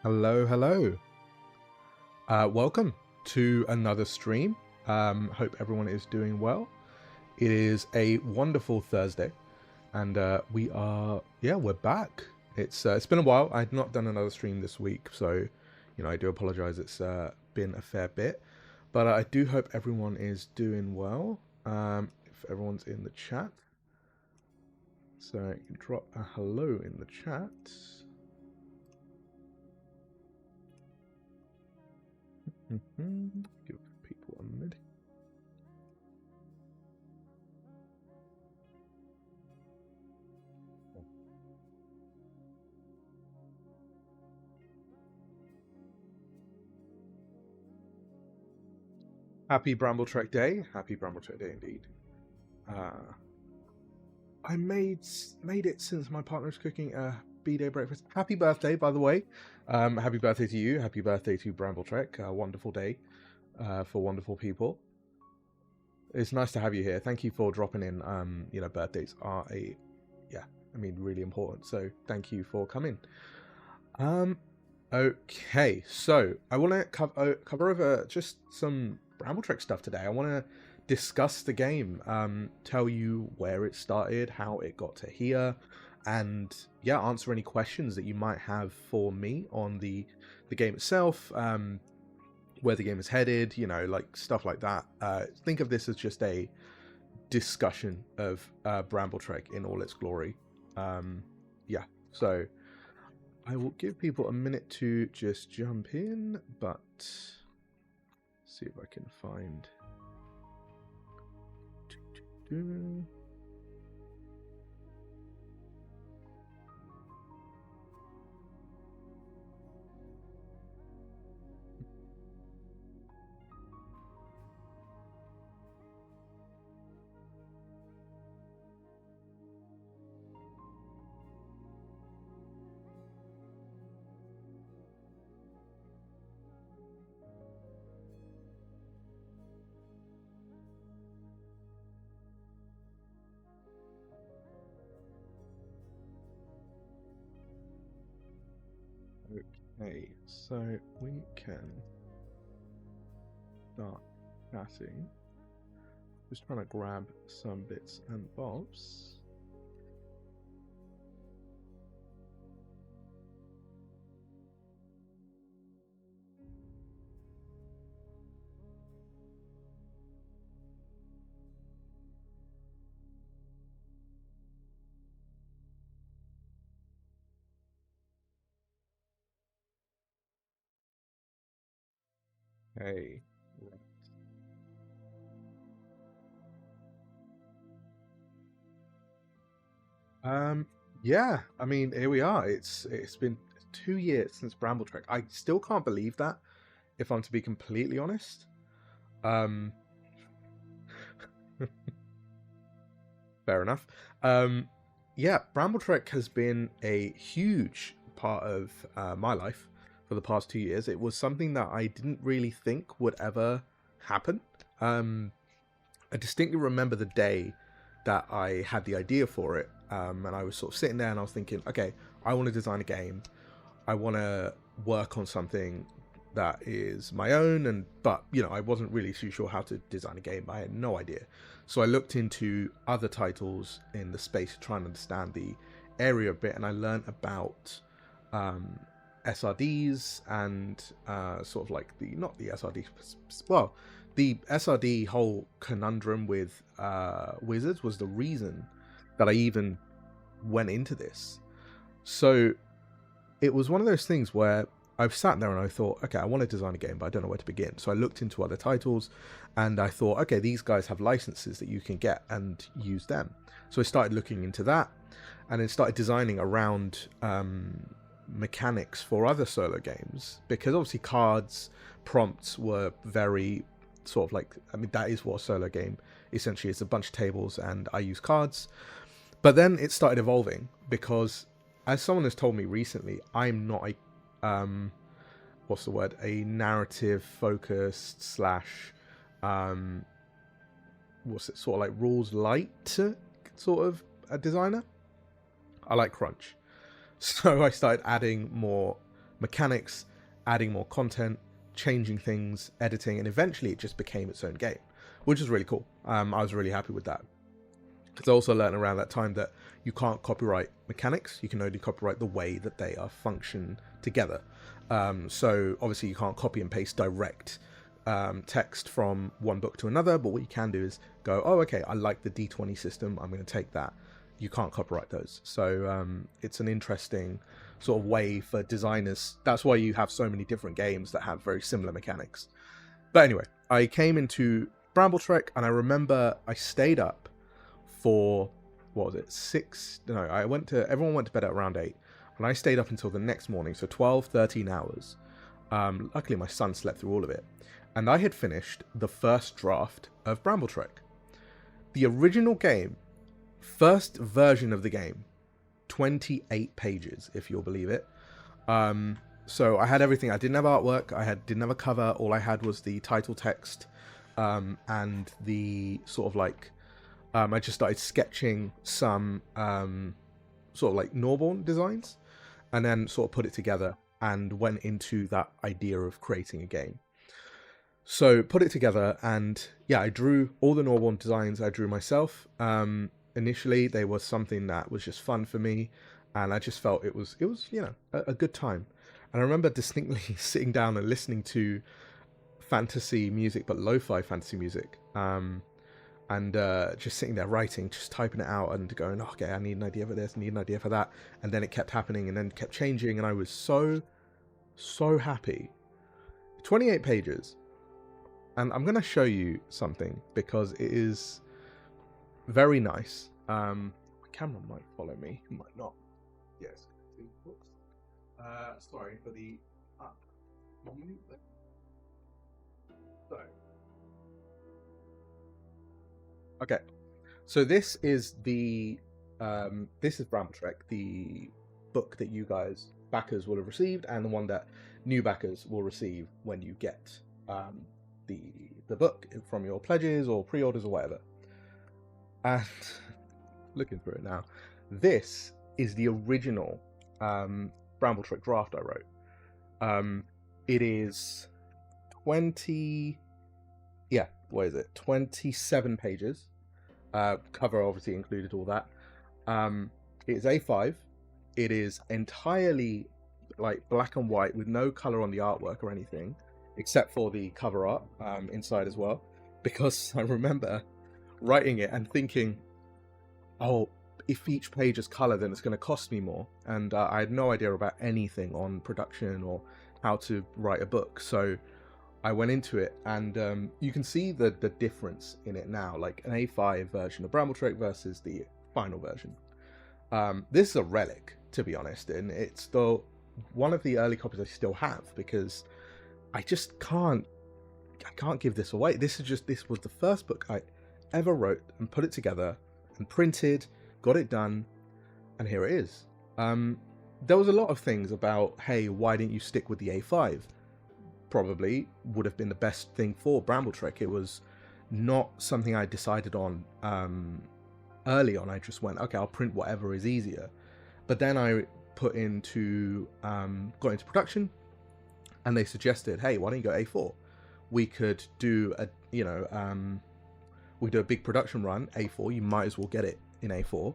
Hello. Welcome to another stream. Hope everyone is doing well. It is a wonderful Thursday, and we're back. It's been a while. I've not done another stream this week, so I do apologize. It's been a fair bit, but I do hope everyone is doing well. If everyone's in the chat, so you can drop a hello in the chat. Give people a minute. Happy Brambletrek Day. Happy Brambletrek Day indeed. I made it since my partner was cooking a B-Day breakfast. Happy birthday, by the way. Happy birthday to you. Happy birthday to Brambletrek. A wonderful day for wonderful people. It's nice to have you here. Thank you for dropping in. Birthdays are really important. So thank you for coming. Okay, so I want to cover over just some Brambletrek stuff today. I want to discuss the game, tell you where it started, how it got to here, and answer any questions that you might have for me on the game itself, where the game is headed, stuff like that. Think of this as just a discussion of Brambletrek in all its glory. So I will give people a minute to just jump in, but see if I can find. Okay, so we can start chatting. Just trying to grab some bits and bobs. Okay. Yeah, I mean, here we are. It's been 2 years since Brambletrek. I still can't believe that, if I'm to be completely honest. Fair enough. Brambletrek has been a huge part of my life for the past 2 years. It was something that I didn't really think would ever happen. I distinctly remember the day that I had the idea for it, and I was sort of sitting there and I was thinking, okay, I want to design a game. I want to work on something that is my own, but I wasn't really too sure how to design a game. I had no idea. So I looked into other titles in the space to try and understand the area a bit, and I learned about SRDs and sort of like the SRD whole conundrum with wizards was the reason that I even went into this. So it was one of those things where I've sat there and I thought, okay, I want to design a game, but I don't know where to begin. So I looked into other titles and I thought, okay, these guys have licenses that you can get and use them. So I started looking into that and then started designing around mechanics for other solo games, because obviously cards prompts were very sort of like, I mean, that is what a solo game essentially is, a bunch of tables and I use cards. But then it started evolving because, as someone has told me recently, I'm not a a narrative focused slash sort of like rules light sort of a designer. I like crunch. So I started adding more mechanics, adding more content, changing things, editing, and eventually it just became its own game, which is really cool. I was really happy with that. Because I also learned around that time that you can't copyright mechanics, you can only copyright the way that they are function together. So obviously you can't copy and paste direct text from one book to another, but what you can do is go, oh, okay, I like the D20 system, I'm going to take that. You can't copyright those. So it's an interesting sort of way for designers. That's why you have so many different games that have very similar mechanics. But anyway, I came into Brambletrek, and I remember I stayed up for, what was it, 6? No, everyone went to bed at around 8, and I stayed up until the next morning, so 12, 13 hours. Luckily, my son slept through all of it, and I had finished the first draft of Brambletrek. The original game, first version of the game, 28 pages, if you'll believe it. So I had everything. I didn't have artwork, didn't have a cover, all I had was the title text, and the sort of like, I just started sketching some sort of like Norborn designs, and then sort of put it together and went into that idea of creating a game. So put it together, and yeah, I drew all the Norborn designs. I drew myself. Initially, they were something that was just fun for me, and I just felt it was you know, a good time. And I remember distinctly sitting down and listening to fantasy music, but lo-fi fantasy music. And just sitting there writing, just typing it out and going, oh, okay, I need an idea for this, I need an idea for that. And then it kept happening and then kept changing. And I was so happy. 28 pages. And I'm going to show you something because it is very nice. My camera might follow me, it might not. Yes. Sorry for the... So... Okay, so this is Brambletrek, the book that you guys backers will have received, and the one that new backers will receive when you get the book from your pledges or pre-orders or whatever. And looking through it now, this is the original Brambletrek draft I wrote. It is 20. Yeah, what is it? 27 pages. Cover obviously included all that. It is A5. It is entirely like black and white with no color on the artwork or anything, except for the cover art inside as well. Because I remember writing it and thinking, oh, if each page is color, then it's going to cost me more. And I had no idea about anything on production or how to write a book. So I went into it, and you can see the difference in it now, like an A5 version of Brambletrek versus the final version. This is a relic, to be honest, and it's still one of the early copies I still have because I just can't give this away. This was the first book I ever wrote and put it together and printed, got it done, and here it is. There was a lot of things about, hey, why didn't you stick with the A5? Probably would have been the best thing for Brambletrek. It was not something I decided on early on. I just went, okay, I'll print whatever is easier. But then I got into production, and they suggested, hey, why don't you go A4? We could do a big production run, A4. You might as well get it in A4.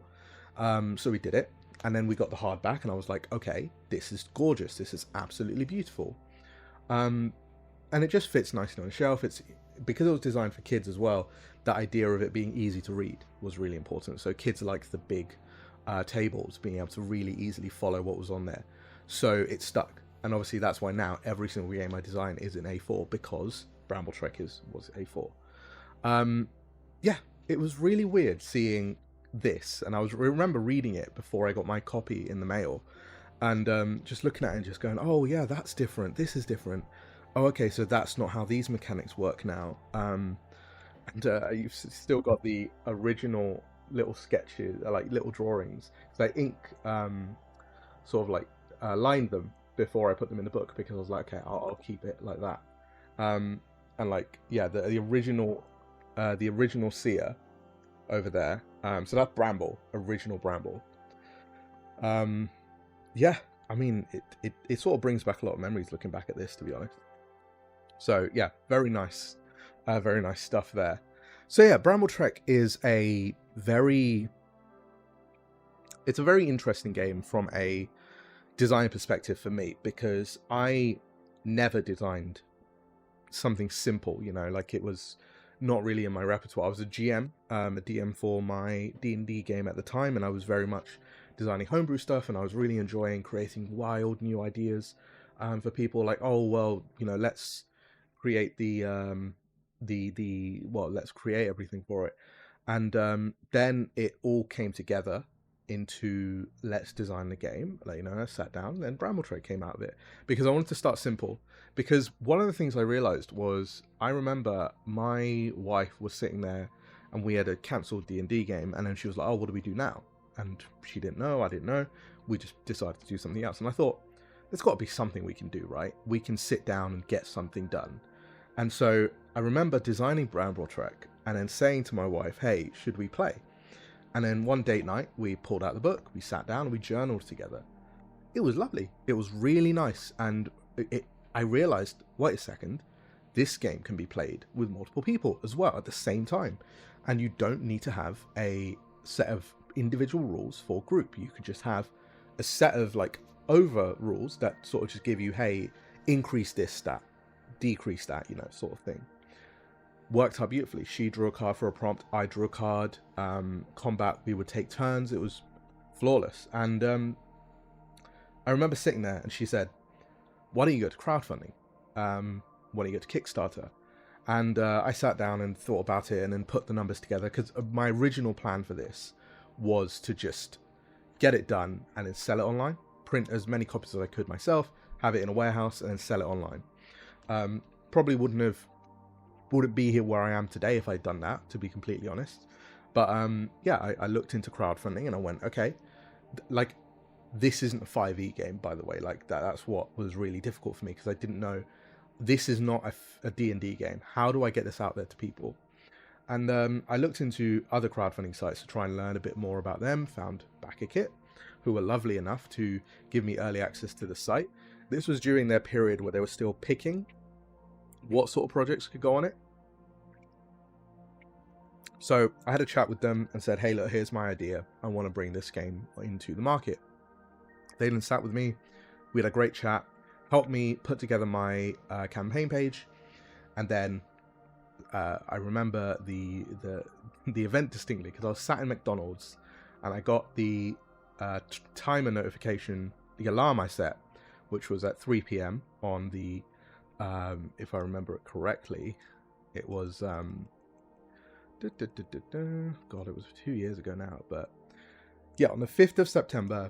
So we did it, and then we got the hardback, and I was like, okay, this is gorgeous. This is absolutely beautiful. And it just fits nicely on the shelf. It's because it was designed for kids as well. That idea of it being easy to read was really important. So kids like the big tables, being able to really easily follow what was on there. So it stuck, and obviously that's why now every single game I design is in A4 because Brambletrek was A4. Yeah, it was really weird seeing this, and I remember reading it before I got my copy in the mail. And just looking at it and just going, oh yeah, that's different, this is different. Oh, okay, so that's not how these mechanics work now. And you've still got the original little sketches, like little drawings. So I ink sort of like lined them before I put them in the book because I was like, okay, I'll keep it like that. And like, yeah, the original seer over there. So that's original Bramble. Yeah, I mean, it sort of brings back a lot of memories looking back at this, to be honest. So yeah, very nice stuff there. So yeah, Brambletrek is a very interesting game from a design perspective for me, because I never designed something simple, you know, like it was not really in my repertoire. I was a GM, a DM for my D&D game at the time, and I was very much designing homebrew stuff, and I was really enjoying creating wild new ideas for people. Like, oh well, you know, let's create let's create everything for it. And then it all came together into let's design the game. Like, you know, I sat down, then Brambletrek came out of it, because I wanted to start simple. Because one of the things I realized was, I remember my wife was sitting there and we had a cancelled D&D game, and then she was like, oh, what do we do now? And she didn't know, I didn't know. We just decided to do something else. And I thought, there's got to be something we can do, right? We can sit down and get something done. And so I remember designing Brambletrek and then saying to my wife, hey, should we play? And then one date night, we pulled out the book, we sat down, and we journaled together. It was lovely. It was really nice. And I realized, wait a second, this game can be played with multiple people as well at the same time. And you don't need to have a set of individual rules for group. You could just have a set of like over rules that sort of just give you, hey, increase this stat, decrease that, you know, sort of thing. Worked out beautifully. She drew a card for a prompt, I drew a card. Combat, we would take turns. It was flawless. And I remember sitting there and she said, why don't you go to crowdfunding? Why don't you go to Kickstarter? And I sat down and thought about it and then put the numbers together, because my original plan for this was to just get it done and then sell it online, print as many copies as I could myself, have it in a warehouse, and then sell it online. Probably wouldn't be here where I am today if I'd done that, to be completely honest. But yeah, I looked into crowdfunding and I went, okay, like, this isn't a 5e game, by the way. Like, that's what was really difficult for me, because I didn't know, this is not a D&D game. How do I get this out there to people? And I looked into other crowdfunding sites to try and learn a bit more about them. Found BackerKit, who were lovely enough to give me early access to the site. This was during their period where they were still picking what sort of projects could go on it. So I had a chat with them and said, hey, look, here's my idea. I want to bring this game into the market. They then sat with me. We had a great chat, helped me put together my campaign page. And then I remember the event distinctly, because I was sat in McDonald's and I got the timer notification, the alarm I set, which was at 3 p.m. on the, if I remember it correctly, it was, God, it was 2 years ago now, but yeah, on the 5th of September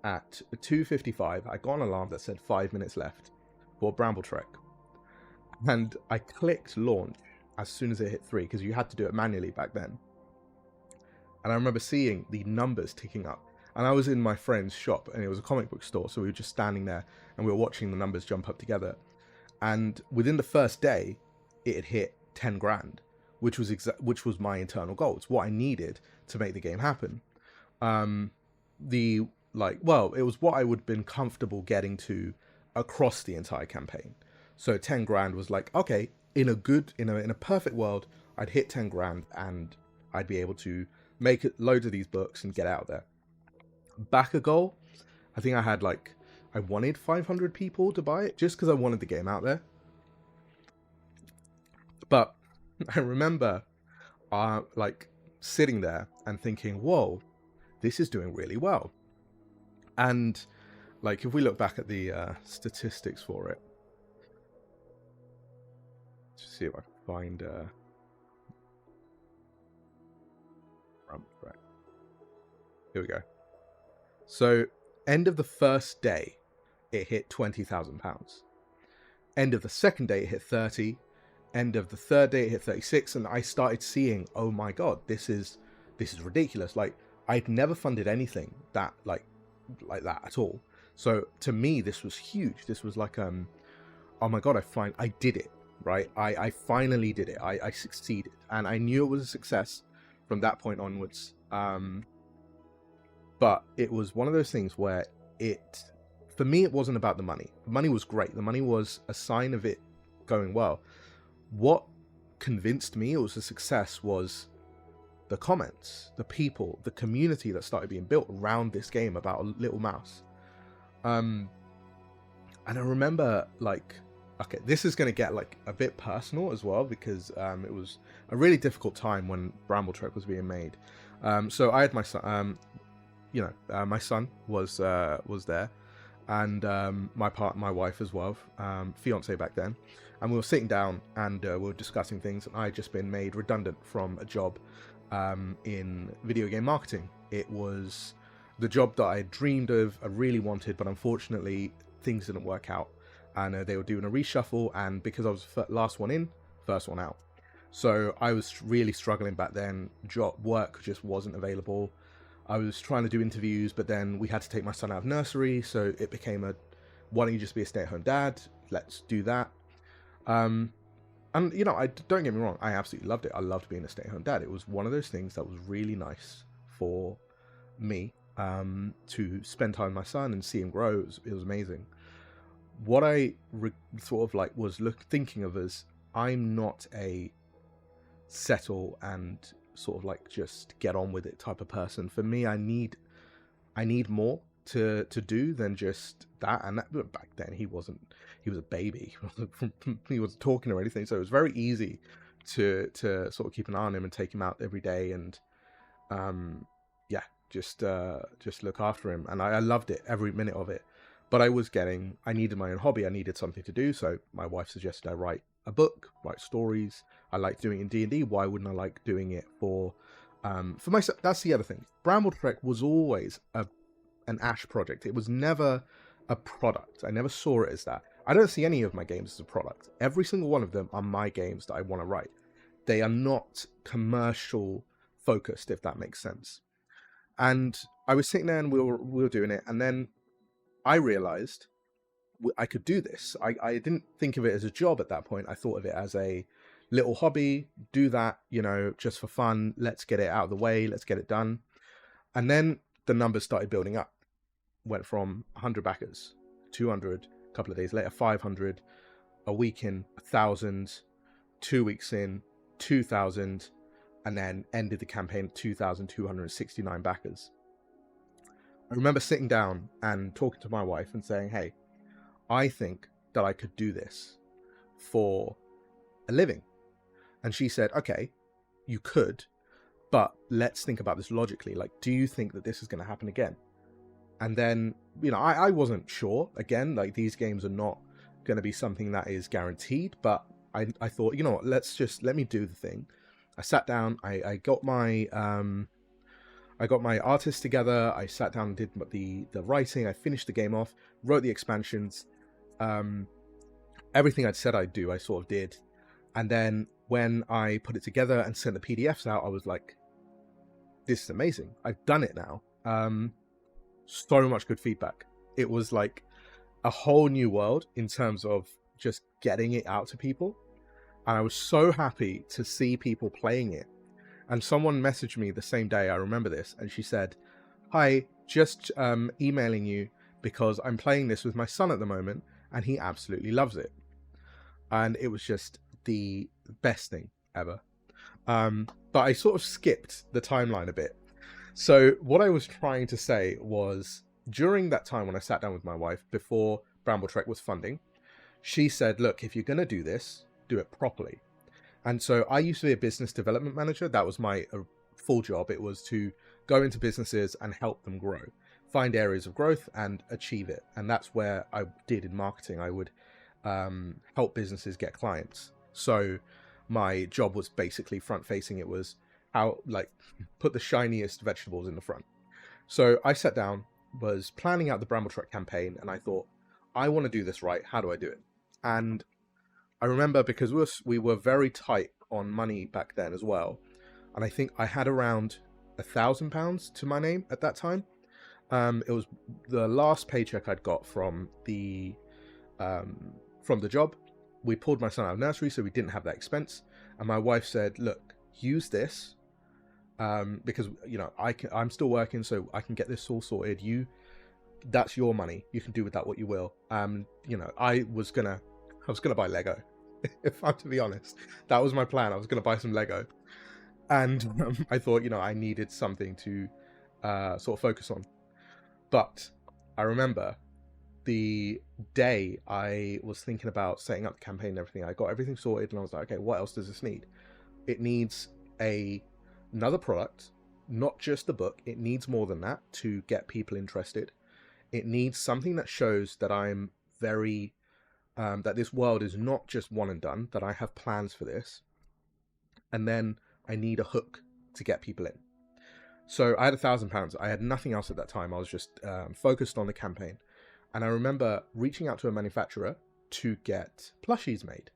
at 2:55, I got an alarm that said 5 minutes left for Brambletrek. And I clicked launch as soon as it hit 3, because you had to do it manually back then. And I remember seeing the numbers ticking up. And I was in my friend's shop, and it was a comic book store, so we were just standing there, and we were watching the numbers jump up together. And within the first day, it had hit 10 grand, which was my internal goal. It's what I needed to make the game happen. It was what I would have been comfortable getting to across the entire campaign. So 10 grand was like, okay, in a perfect world, I'd hit 10 grand and I'd be able to make loads of these books and get out there. Backer goal, I think I wanted 500 people to buy it just because I wanted the game out there. But I remember sitting there and thinking, whoa, this is doing really well. And if we look back at the statistics for it, let's see if I can find here we go. So end of the first day, it hit £20,000. End of the second day, it hit 30. End of the third day, it hit 36. And I started seeing, oh my god, this is ridiculous. I'd never funded anything that like that at all. So to me, this was huge. This was like, oh my god, I did it, right? I finally did it. I succeeded, and I knew it was a success from that point onwards. But it was one of those things where for me, it wasn't about the money. The money was great. The money was a sign of it going well. What convinced me it was a success was the comments, the people, the community that started being built around this game about a little mouse. And I remember, like, okay, this is going to get like a bit personal as well, because it was a really difficult time when Brambletrek was being made. So I had my son, my son was there, and my wife as well, fiance back then, and we were sitting down and we were discussing things, and I had just been made redundant from a job in video game marketing. It was the job that I dreamed of, I really wanted, but unfortunately things didn't work out, and they were doing a reshuffle, and because I was last one in, first one out, so I was really struggling back then. Work just wasn't available. I was trying to do interviews, but then we had to take my son out of nursery, so it became why don't you just be a stay-at-home dad? Let's do that. And I don't get me wrong, I absolutely loved it. I loved being a stay-at-home dad. It was one of those things that was really nice for me, to spend time with my son and see him grow. It was amazing. What I sort of like was thinking of as, I'm not a settle and sort of like just get on with it type of person. For me, I need more to do than just that. And back then he was a baby. He wasn't talking or anything, so it was very easy to sort of keep an eye on him and take him out every day, and just look after him. And I loved it, every minute of it. But I needed my own hobby. I needed something to do. So my wife suggested I write a book, write stories. I like doing it in D&D. Why wouldn't I like doing it for myself? That's the other thing. Brambletrek was always an Ash project. It was never a product. I never saw it as that. I don't see any of my games as a product. Every single one of them are my games that I want to write. They are not commercial focused, if that makes sense. And I was sitting there and we were doing it, and then I realized I could do this. I didn't think of it as a job at that point. I thought of it as a little hobby, do that, just for fun. Let's get it out of the way. Let's get it done. And then the numbers started building up. Went from 100 backers, 200, a couple of days later, 500, a week in, 1,000, 2 weeks in, 2,000, and then ended the campaign at 2,269 backers. I remember sitting down and talking to my wife and saying, hey, I think that I could do this for a living. And she said, okay, you could, but let's think about this logically. Like, do you think that this is going to happen again? And then, I wasn't sure. Again, like, these games are not going to be something that is guaranteed, but I thought, what, let me do the thing. I sat down, I got my artist together. I sat down and did the writing. I finished the game off, wrote the expansions. Everything I'd said I'd do, I sort of did. And then when I put it together and sent the PDFs out, I was like, this is amazing. I've done it now. So much good feedback. It was like a whole new world in terms of just getting it out to people. And I was so happy to see people playing it. And someone messaged me the same day, I remember this, and she said, hi, just emailing you because I'm playing this with my son at the moment and he absolutely loves it. And it was just the best thing ever. But I sort of skipped the timeline a bit. So what I was trying to say was, during that time when I sat down with my wife, before Brambletrek was funding, she said, look, if you're going to do this, do it properly. And so I used to be a business development manager. That was my full job. It was to go into businesses and help them grow, find areas of growth and achieve it. And that's where I did in marketing. I would help businesses get clients. So my job was basically front facing. It was how, like, put the shiniest vegetables in the front. So I sat down, was planning out the Brambletrek campaign, and I thought, I want to do this right. How do I do it? And I remember, because we were very tight on money back then as well, and I think I had around £1,000 to my name at that time. It was the last paycheck I'd got from the job. We pulled my son out of nursery, so we didn't have that expense. And my wife said, look, use this because I'm still working, so I can get this all sorted. You that's your money. You can do with that what you will. You know, I was gonna buy Lego. If I'm to be honest, that was my plan. I was gonna buy some Lego, and I thought, you know, I needed something to sort of focus on. But I remember the day I was thinking about setting up the campaign and everything, I got everything sorted, and I was like, okay, what else does this need? It needs another product, not just the book. It needs more than that to get people interested. It needs something that shows that I'm very that this world is not just one and done, that I have plans for this. And then I need a hook to get people in. So I had £1,000. I had nothing else at that time. I was just focused on the campaign. And I remember reaching out to a manufacturer to get plushies made,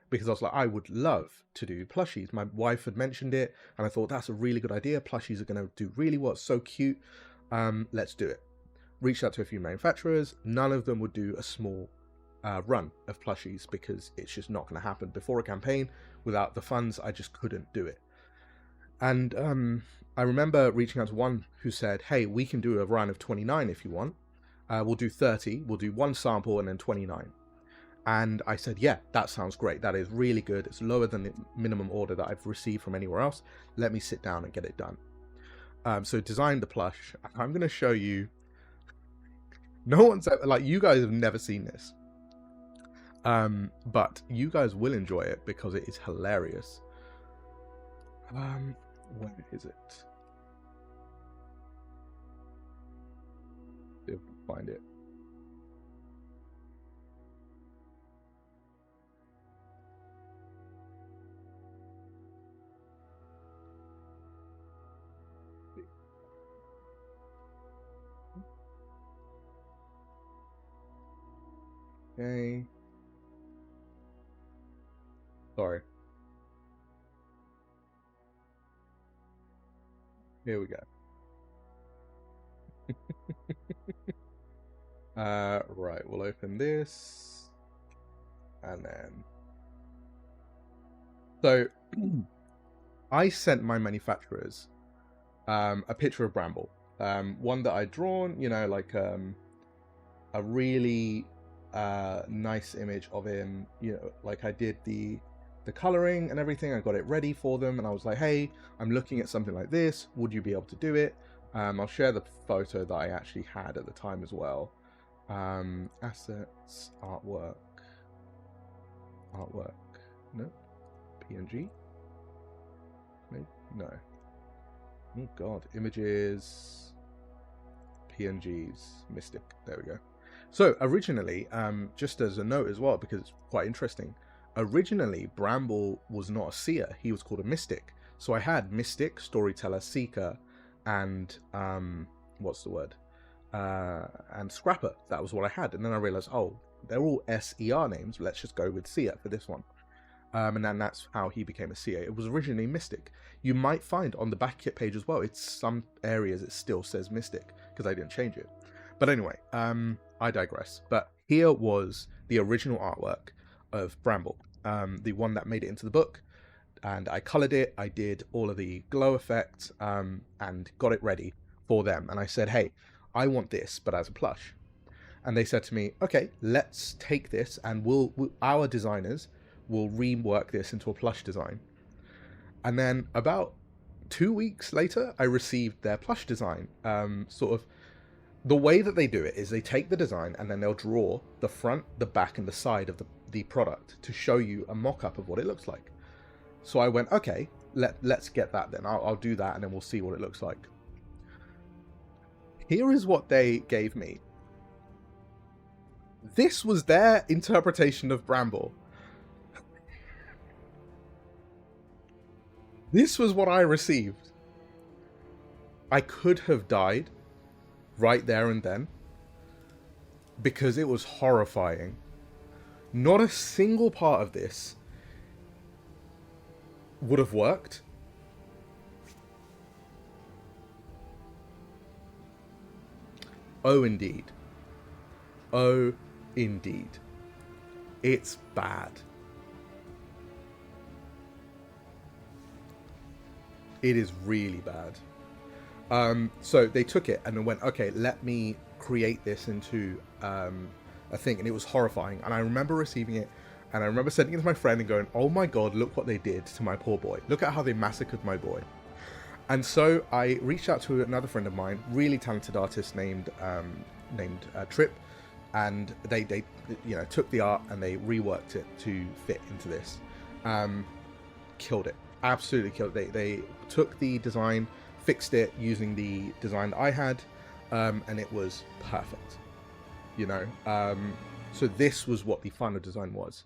because I was like, I would love to do plushies. My wife had mentioned it, and I thought that's a really good idea. Plushies are going to do really well. It's so cute. Let's do it. Reached out to a few manufacturers. None of them would do a small run of plushies, because it's just not going to happen before a campaign. Without the funds, I just couldn't do it. And I remember reaching out to one who said, hey, we can do a run of 29 if you want. We'll do 30. We'll do one sample and then 29. And I said, yeah, that sounds great. That is really good. It's lower than the minimum order that I've received from anywhere else. Let me sit down and get it done. So designed the plush. I'm going to show you. No one's ever, like, you guys have never seen this. But you guys will enjoy it because it is hilarious. Where is it? See if I can find it. Okay. Sorry. Here we go. Right, we'll open this. And then... So, I sent my manufacturers a picture of Bramble. One that I'd drawn, you know, like a really nice image of him, you know, like I did the coloring and everything. I got it ready for them, and I was like, hey, I'm looking at something like this, would you be able to do it? I'll share the photo that I actually had at the time as well. Assets, artwork, no, PNG, no, oh god, images, PNGs, Mystic, there we go. So originally, just as a note as well, because it's quite interesting, originally Bramble was not a seer, he was called a mystic. So I had mystic, storyteller, seeker, and what's the word? And scrapper. That was what I had. And then I realized, oh, they're all SER names. Let's just go with seer for this one. And then that's how he became a seer. It was originally mystic. You might find on the back kit page as well, it's some areas it still says mystic because I didn't change it. But anyway, I digress. But here was the original artwork of Bramble, the one that made it into the book. And I colored it. I did all of the glow effects and got it ready for them. And I said, hey, I want this, but as a plush. And they said to me, okay, let's take this and our designers will rework this into a plush design. And then about 2 weeks later, I received their plush design. Sort of the way that they do it is they take the design and then they'll draw the front, the back, and the side of the product to show you a mock-up of what it looks like. So I went, okay, let's get that then. I'll do that and then we'll see what it looks like. Here is what they gave me. This was their interpretation of Bramble. This was what I received. I could have died right there and then because it was horrifying. Not a single part of this would have worked. Oh, indeed. Oh, indeed. It's bad. It is really bad. So they took it and then went, okay, let me create this into a thing, and it was horrifying. And I remember receiving it, and I remember sending it to my friend and going, "Oh my god, look what they did to my poor boy! Look at how they massacred my boy." And so I reached out to another friend of mine, really talented artist named Trip, and they took the art and they reworked it to fit into this. Killed it, absolutely killed it. They took the design, fixed it using the design that I had, and it was perfect. So this was what the final design was.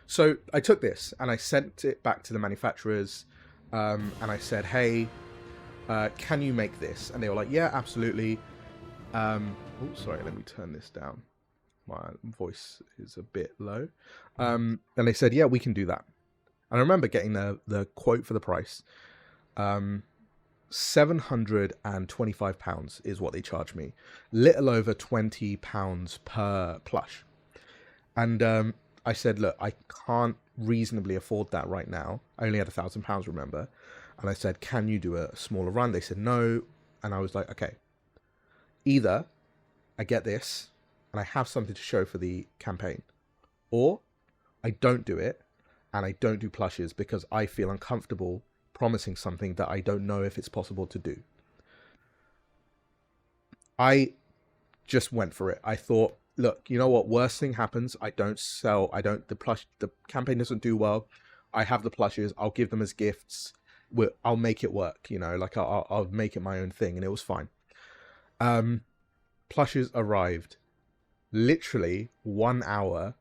So I took this and I sent it back to the manufacturers, and I said, "Hey, can you make this?" And they were like, "Yeah, absolutely." Sorry, let me turn this down. My voice is a bit low. And they said, "Yeah, we can do that." And I remember getting the quote for the price. £725 is what they charged me. Little over £20 per plush. And I said, "Look, I can't reasonably afford that right now. I only had £1,000, remember?" And I said, "Can you do a smaller run?" They said no. And I was like, okay, either I get this and I have something to show for the campaign, or I don't do it and I don't do plushes because I feel uncomfortable promising something that I don't know if it's possible to do. I just went for it. I thought, look, you know what? Worst thing happens. The campaign doesn't do well. I have the plushes. I'll give them as gifts. I'll make it work, I'll make it my own thing. And it was fine. Plushes arrived literally 1 hour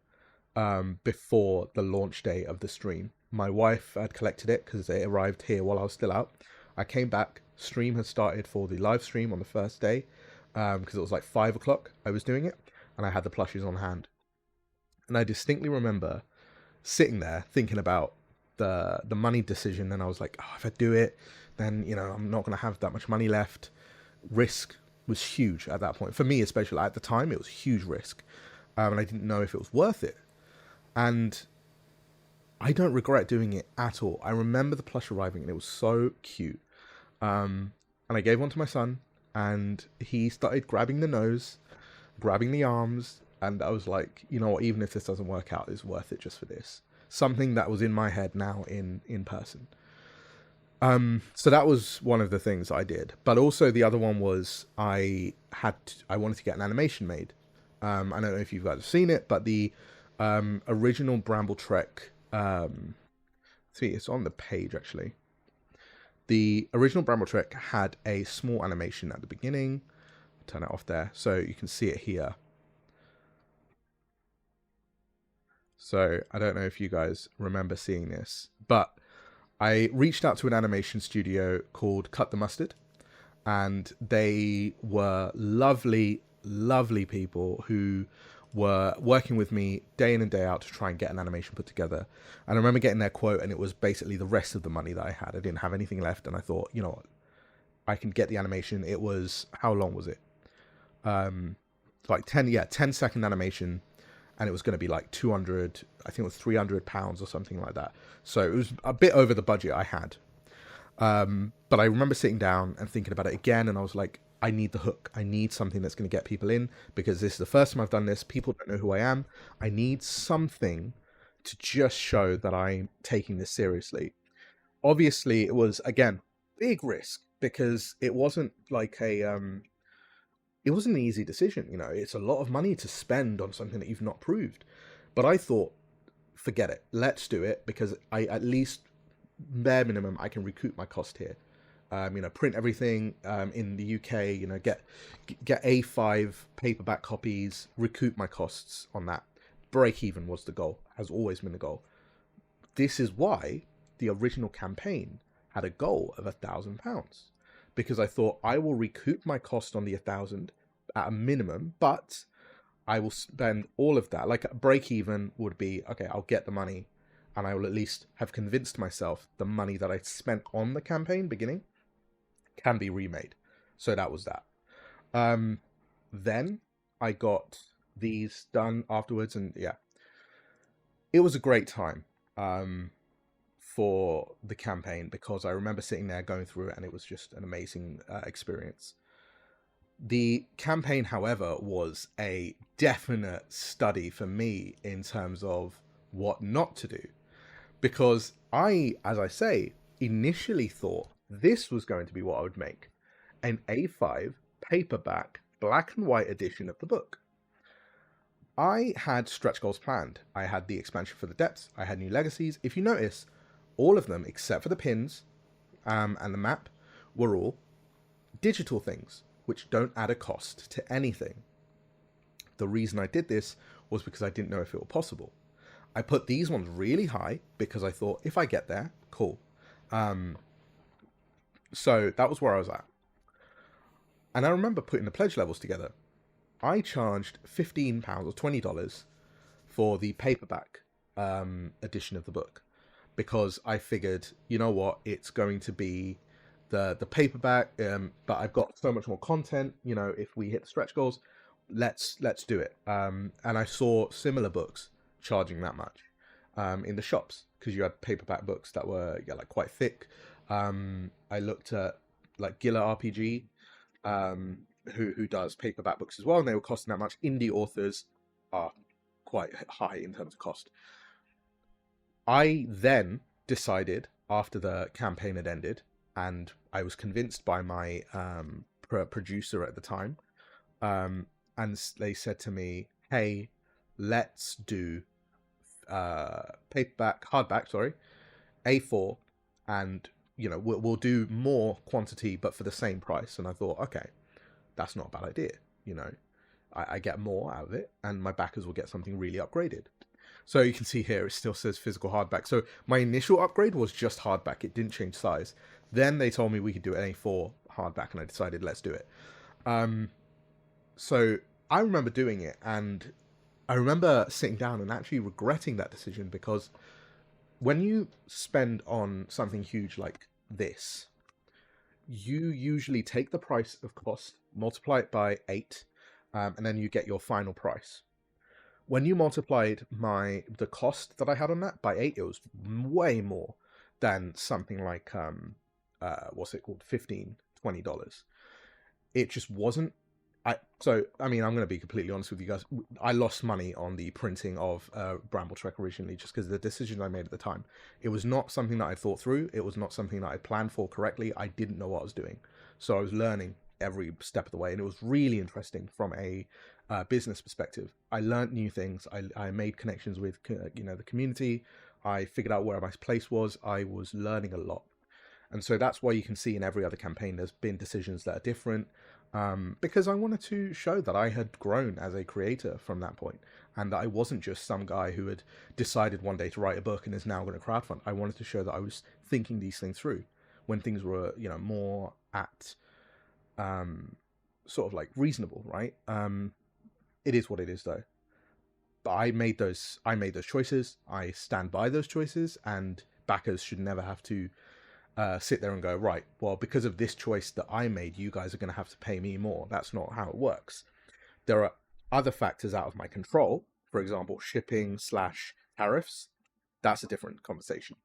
before the launch day of the stream. My wife had collected it because they arrived here while I was still out. I came back. Stream had started for the live stream on the first day, because it was like 5 o'clock I was doing it, and I had the plushes on hand. And I distinctly remember sitting there thinking about the money decision, and I was like, if I do it, then I'm not going to have that much money left. Risk was huge at that point for me, especially at the time. It was a huge risk, and I didn't know if it was worth it. And I don't regret doing it at all. I remember the plush arriving and it was so cute, and I gave one to my son, and he started grabbing the nose, grabbing the arms, and I was like, you know what, even if this doesn't work out, it's worth it just for this. Something that was in my head now in person. So that was one of the things I did. But also the other one was I wanted to get an animation made. I don't know if you guys have seen it, but the original Brambletrek, see, it's on the page actually. The original Brambletrek had a small animation at the beginning. I'll turn it off there so you can see it here. So I don't know if you guys remember seeing this, but I reached out to an animation studio called Cut the Mustard, and they were lovely, lovely people who were working with me day in and day out to try and get an animation put together. And I remember getting their quote, and it was basically the rest of the money that I had. I didn't have anything left, and I thought, you know what, I can get the animation. It was, how long was it? Like 10-second animation, and it was going to be like 200, I think it was £300 or something like that. So it was a bit over the budget I had. But I remember sitting down and thinking about it again, and I was like, I need the hook. I need something that's going to get people in, because this is the first time I've done this. People don't know who I am. I need something to just show that I'm taking this seriously. Obviously, it was, again, big risk, because it wasn't like it wasn't an easy decision. It's a lot of money to spend on something that you've not proved. But I thought, forget it. Let's do it, because I, at least bare minimum, I can recoup my cost here. Print everything in the UK, get A5 paperback copies, recoup my costs on that. Break even was the goal, has always been the goal. This is why the original campaign had a goal of £1,000, because I thought I will recoup my cost on the 1,000 at a minimum, but I will spend all of that. Like, break even would be, okay, I'll get the money, and I will at least have convinced myself the money that I spent on the campaign beginning can be remade. So that was that. Then I got these done afterwards, and yeah, it was a great time for the campaign, because I remember sitting there going through it, and it was just an amazing experience. The campaign, however, was a definite study for me in terms of what not to do. Because I, as I say, initially thought this was going to be what I would make, an A5 paperback black and white edition of the book. I had stretch goals planned. I had the expansion for the depths. I had new legacies. If you notice, all of them, except for the pins and the map, were all digital things, which don't add a cost to anything. The reason I did this was because I didn't know if it were possible. I put these ones really high because I thought if I get there, cool. So that was where I was at. And I remember putting the pledge levels together. I charged £15 or $20 for the paperback edition of the book because I figured, you know what, it's going to be the paperback, but I've got so much more content. You know, if we hit the stretch goals, let's do it. And I saw similar books charging that much in the shops because you had paperback books that were like quite thick. I looked at like Gilla RPG, who does paperback books as well, and they were costing that much. Indie authors are quite high in terms of cost. I then decided, after the campaign had ended, and I was convinced by my producer at the time, and they said to me, hey, let's do hardback, A4, and you know, we'll do more quantity but for the same price. And I thought, okay, that's not a bad idea. You know, I get more out of it, and my backers will get something really upgraded. So you can see here, it still says physical hardback. So my initial upgrade was just hardback. It didn't change size. Then they told me we could do an A4 hardback, and I decided, let's do it. So I remember doing it, and I remember sitting down and actually regretting that decision, because when you spend on something huge like this, you usually take the price of cost, multiply it by 8, and then you get your final price. When you multiplied the cost that I had on that by 8, it was way more than something like what's it called, $15-$20. It just wasn't. So I mean, I'm going to be completely honest with you guys. I lost money on the printing of Brambletrek originally, just because the decision I made at the time. It was not something that I thought through. It was not something that I planned for correctly. I didn't know what I was doing, so I was learning every step of the way, and it was really interesting from a business perspective. I learned new things. I made connections with the community. I figured out where my place was. I was learning a lot, and so that's why you can see in every other campaign there's been decisions that are different. Because I wanted to show that I had grown as a creator from that point, and that I wasn't just some guy who had decided one day to write a book and is now going to crowdfund. I wanted to show that I was thinking these things through when things were, more at sort of like reasonable, right? It is what it is, though. But I made those choices. I stand by those choices, and backers should never have to sit there and go, right, well, because of this choice that I made, you guys are going to have to pay me more. That's not how it works. There are other factors out of my control. For example, shipping / tariffs. That's a different conversation.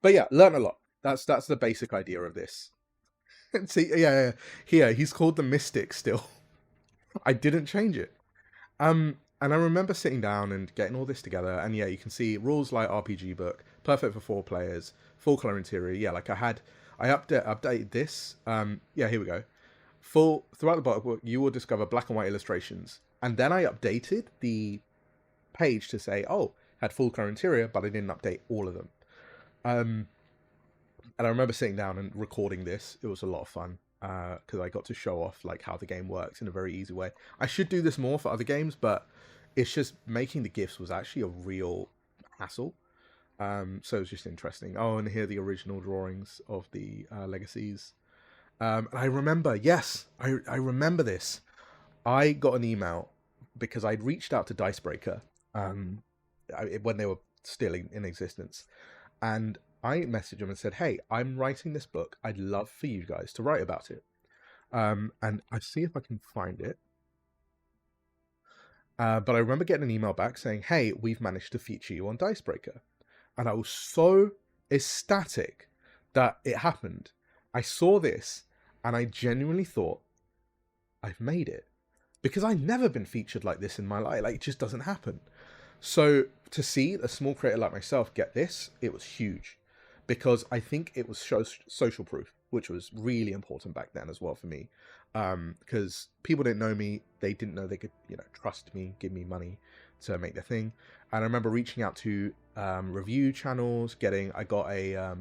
But yeah, learn a lot. That's the basic idea of this. See, yeah, here he's called the Mystic still. I didn't change it. And I remember sitting down and getting all this together, and yeah, you can see rules like RPG book, perfect for 4 players, full color interior. Yeah, like I updated this. Yeah, here we go. Throughout the book, you will discover black and white illustrations, and then I updated the page to say, oh, had full color interior, but I didn't update all of them. And I remember sitting down and recording this. It was a lot of fun because I got to show off like how the game works in a very easy way. I should do this more for other games, but it's just making the GIFs was actually a real hassle. So it was just interesting. Oh, and here are the original drawings of the legacies. And I remember, yes, I remember this. I got an email because I'd reached out to Dicebreaker when they were still in existence. And I messaged them and said, hey, I'm writing this book. I'd love for you guys to write about it. And I see if I can find it. But I remember getting an email back saying, hey, we've managed to feature you on Dicebreaker. And I was so ecstatic that it happened. I saw this and I genuinely thought, I've made it, because I've never been featured like this in my life. Like, it just doesn't happen. So to see a small creator like myself get this, it was huge, because I think it was social proof, which was really important back then as well for me, because people didn't know me, they didn't know they could, trust me, give me money to make their thing. And I remember reaching out to review channels, I got a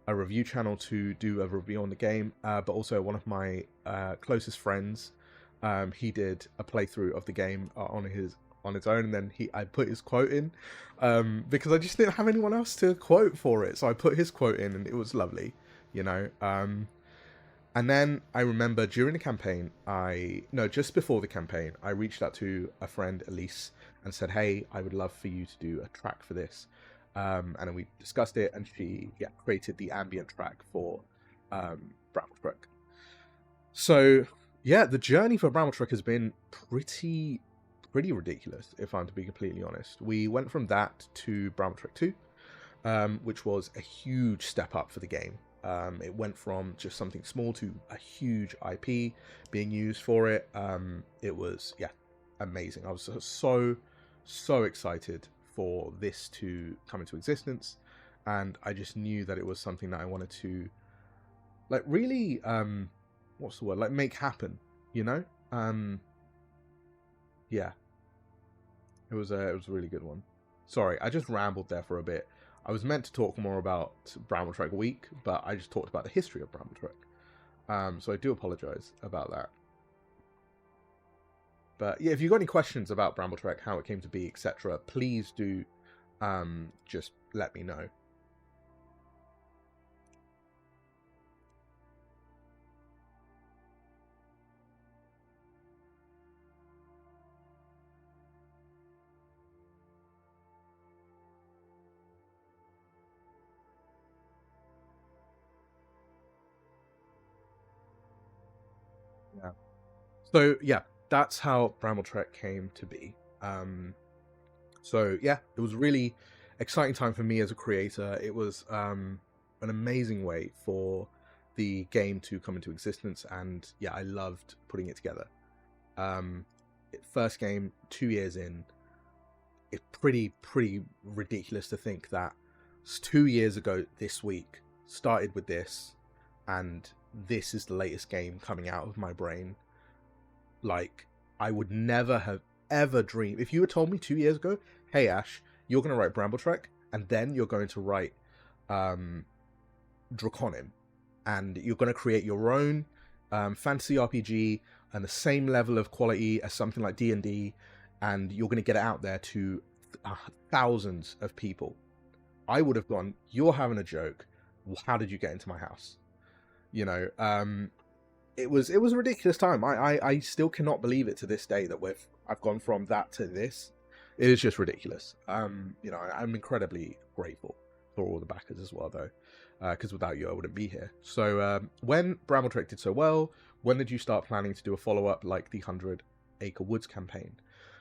review channel to do a review on the game, but also one of my closest friends, he did a playthrough of the game on his own, and then I put his quote in, because I just didn't have anyone else to quote for it, so I put his quote in, and it was lovely, and then I remember during the campaign, just before the campaign, I reached out to a friend, Elise, and said, hey, I would love for you to do a track for this, and then we discussed it, and she created the ambient track for Brambletrek. So yeah, the journey for Brambletrek has been pretty ridiculous, if I'm to be completely honest. We went from that to Brambletrek 2, which was a huge step up for the game. It went from just something small to a huge IP being used for it. It was, amazing. I was so excited for this to come into existence, and I just knew that it was something that I wanted to, like, really, what's the word? Like, make happen, Yeah. It was a really good one. Sorry, I just rambled there for a bit. I was meant to talk more about Brambletrek Week, but I just talked about the history of Brambletrek. So I do apologize about that. But yeah, if you've got any questions about Brambletrek, how it came to be, etc., please do just let me know. Yeah. So yeah, that's how Brambletrek came to be. So yeah, it was a really exciting time for me as a creator. It was an amazing way for the game to come into existence, and yeah, I loved putting it together. First game, 2 years in, it's pretty ridiculous to think that 2 years ago this week started with this, and this is the latest game coming out of my brain. Like, I would never have ever dreamed, if you had told me 2 years ago, hey Ash, you're going to write Brambletrek, and then you're going to write Draconim, and you're going to create your own fantasy RPG and the same level of quality as something like D&D, and you're going to get it out there to thousands of people, I would have gone, you're having a joke. How did you get into my house? It was a ridiculous time. I still cannot believe it to this day that I've gone from that to this. It is just ridiculous. I'm incredibly grateful for all the backers as well, though, because without you, I wouldn't be here. So when Brambletrek did so well, when did you start planning to do a follow-up like the 100 Acre Woods campaign?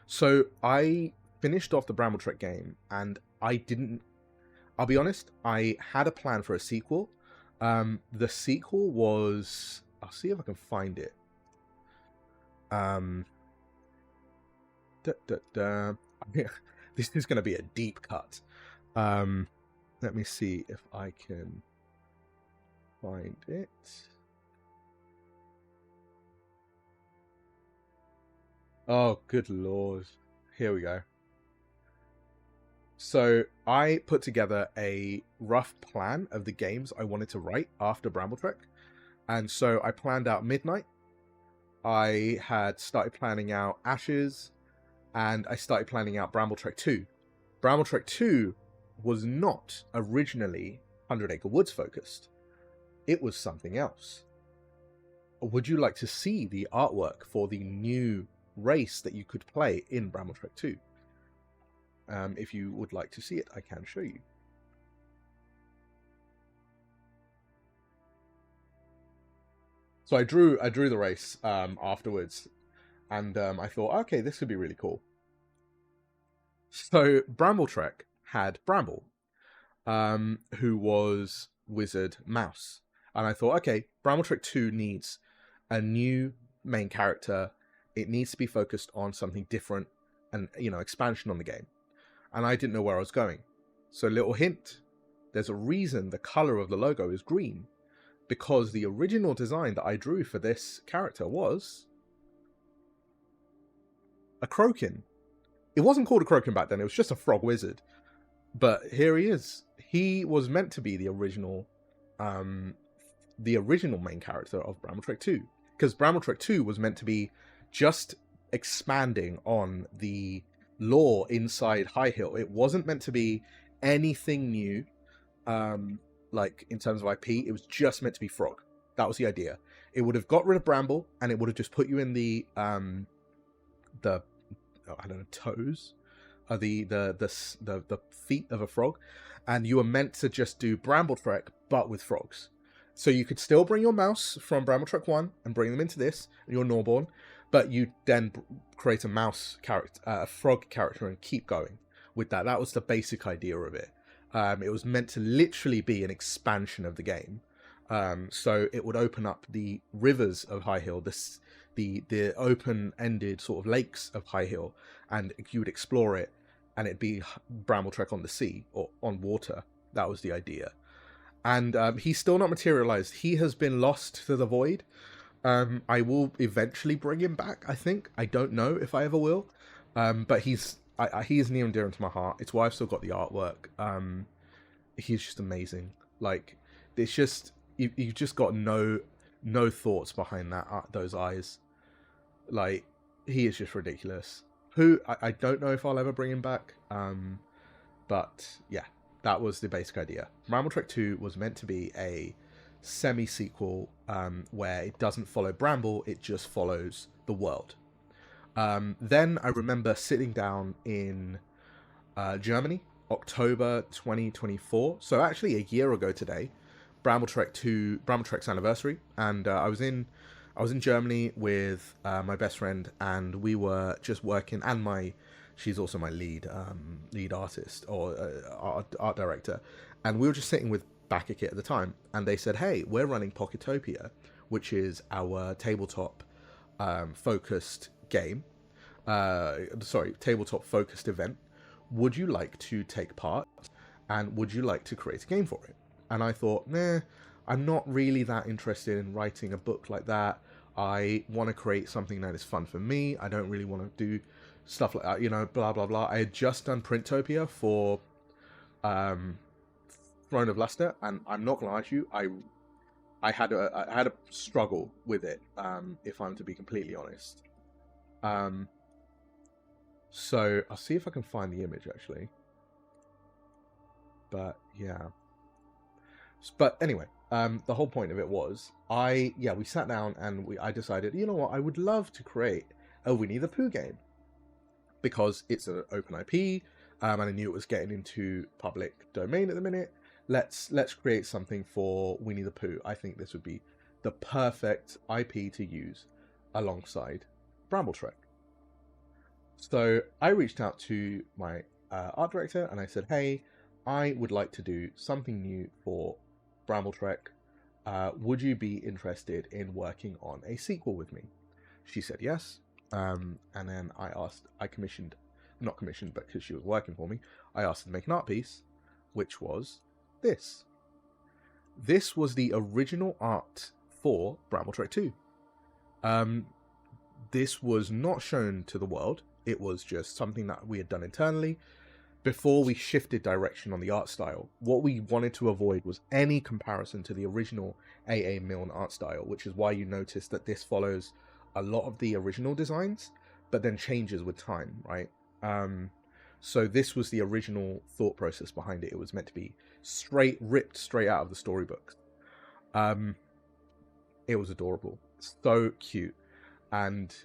So I finished off the Brambletrek game, and I'll be honest, I had a plan for a sequel. The sequel was, I'll see if I can find it. This is going to be a deep cut. Let me see if I can find it. Oh, good lord. Here we go. So I put together a rough plan of the games I wanted to write after Brambletrek. And so I planned out Midnight. I had started planning out Ashes, and I started planning out Brambletrek 2. Brambletrek 2 was not originally 100 Acre Woods focused. It was something else. Would you like to see the artwork for the new race that you could play in Brambletrek 2? If you would like to see it, I can show you. So I drew the race afterwards, and I thought, okay, this could be really cool. So Brambletrek had Bramble, who was Wizard Mouse, and I thought, okay, Brambletrek 2 needs a new main character, it needs to be focused on something different and, expansion on the game. And I didn't know where I was going. So little hint, there's a reason the color of the logo is green, because the original design that I drew for this character was a Croakin. It wasn't called a Croakin back then, it was just a frog wizard. But here he is. He was meant to be the original main character of Brambletrek 2. Because Brambletrek 2 was meant to be just expanding on the lore inside High Hill. It wasn't meant to be anything new, like in terms of IP. It was just meant to be Frog. That was the idea. It would have got rid of Bramble, and it would have just put you in the toes, the feet of a frog, and you were meant to just do Brambletrek but with frogs. So you could still bring your mouse from Brambletrek 1 and bring them into this, your Norborn, but you then create a mouse character, a frog character, and keep going with that. That was the basic idea of it. It was meant to literally be an expansion of the game. So it would open up the rivers of High Hill, the open-ended sort of lakes of High Hill, and you would explore it, and it'd be Brambletrek on the sea, or on water. That was the idea. And he's still not materialized. He has been lost to the void. I will eventually bring him back, I think. I don't know if I ever will. But he is near and dear to my heart. It's why I've still got the artwork. He's just amazing. Like, it's just, you've just got no thoughts behind those eyes. Like, he is just ridiculous. I don't know if I'll ever bring him back. But yeah, that was the basic idea. Brambletrek 2 was meant to be a semi-sequel where it doesn't follow Bramble, it just follows the world. Then I remember sitting down in Germany, October 2024. So actually a year ago today, Brambletrek's anniversary, and I was in Germany with my best friend, and we were just working, and she's also my lead artist or art director, and we were just sitting with Backakit at the time, and they said, hey, we're running Pocketopia, which is our tabletop focused game, tabletop focused event. Would you like to take part, and would you like to create a game for it? And I thought, nah, I'm not really that interested in writing a book like that. I want to create something that is fun for me. I don't really want to do stuff like that, blah, blah, blah. I had just done Printopia for Throne of Leicester, and I'm not going to lie to you, I had a struggle with it, if I'm to be completely honest. So I'll see if I can find the image, actually. But, yeah. But anyway, the whole point of it was, we sat down and I decided, you know what, I would love to create a Winnie the Pooh game, because it's an open IP, and I knew it was getting into public domain at the minute. Let's create something for Winnie the Pooh. I think this would be the perfect IP to use alongside Brambletrek. So I reached out to my art director and I said, hey, I would like to do something new for Brambletrek. Would you be interested in working on a sequel with me? She said yes. And then I commissioned, not commissioned, but because she was working for me, I asked her to make an art piece, which was this. This was the original art for Brambletrek 2. This was not shown to the world. It was just something that we had done internally before we shifted direction on the art style. What we wanted to avoid was any comparison to the original A.A. Milne art style, which is why you notice that this follows a lot of the original designs, but then changes with time, right? So this was the original thought process behind it. It was meant to be ripped straight out of the storybooks. It was adorable, so cute. And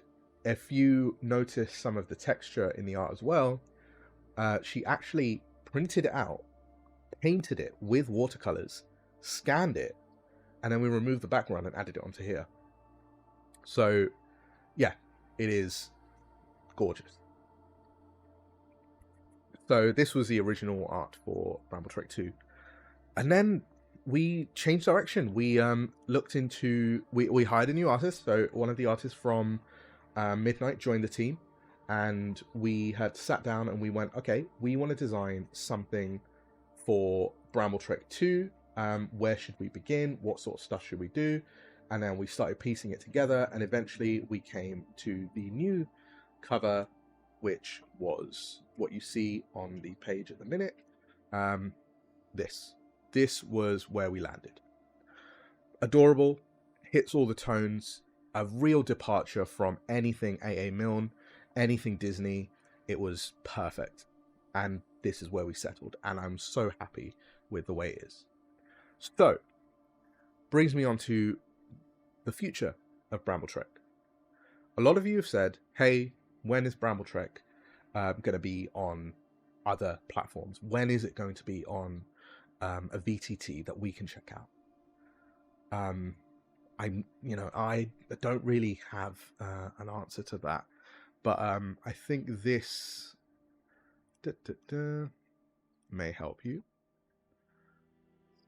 if you notice some of the texture in the art as well, she actually printed it out, painted it with watercolors, scanned it, and then we removed the background and added it onto here. So yeah, it is gorgeous. So this was the original art for Brambletrek 2. And then we changed direction. We looked into we hired a new artist. So one of the artists from Midnight joined the team, and we had sat down and we went, okay, we want to design something for Brambletrek 2. Where should we begin? What sort of stuff should we do? And then we started piecing it together, and eventually we came to the new cover, which was what you see on the page at the minute. This was where we landed. Adorable, hits all the tones, a real departure from anything A.A. Milne, anything Disney. It was perfect. And this is where we settled, and I'm so happy with the way it is. So, brings me on to the future of Brambletrek. A lot of you have said, hey, when is Brambletrek going to be on other platforms? When is it going to be on a VTT that we can check out? I don't really have an answer to that, but I think this may help you.